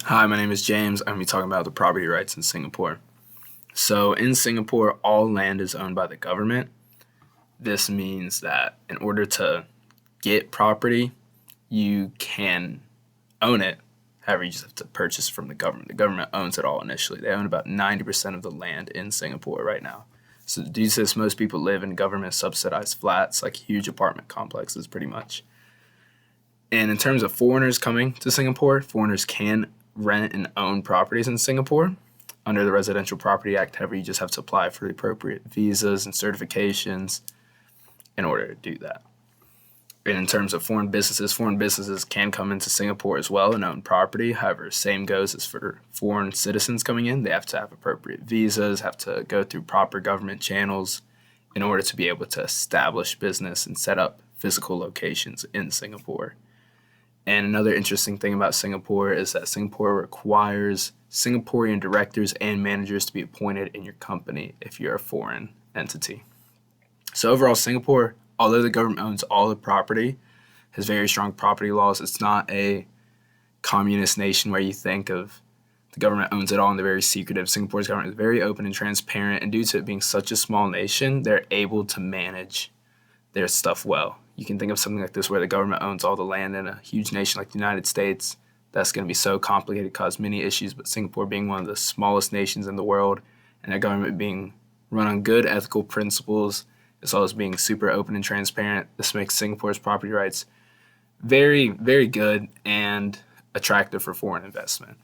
Hi, my name is James. I'm going to be talking about the property rights in Singapore. So, in Singapore, all land is owned by the government. This means that in order to get property, you can own it. However, you just have to purchase from the government. The government owns it all initially. They own about 90% of the land in Singapore right now. So, due to this, most people live in government subsidized flats, like huge apartment complexes, pretty much. And in terms of foreigners coming to Singapore, foreigners can rent and own properties in Singapore under the Residential Property Act. However, you just have to apply for the appropriate visas and certifications in order to do that. And in terms of foreign businesses can come into Singapore as well and own property. However, same goes as for foreign citizens coming in. They have to have appropriate visas, have to go through proper government channels in order to be able to establish business and set up physical locations in Singapore. And another interesting thing about Singapore is that Singapore requires Singaporean directors and managers to be appointed in your company if you're a foreign entity. So overall, Singapore, although the government owns all the property, has very strong property laws. It's not a communist nation where you think of the government owns it all and they're very secretive. Singapore's government is very open and transparent, and due to it being such a small nation, they're able to manage their stuff well. You can think of something like this where the government owns all the land in a huge nation like the United States. That's going to be so complicated, cause many issues. But Singapore being one of the smallest nations in the world, and their government being run on good ethical principles, as well as being super open and transparent, this makes Singapore's property rights very, very good and attractive for foreign investment.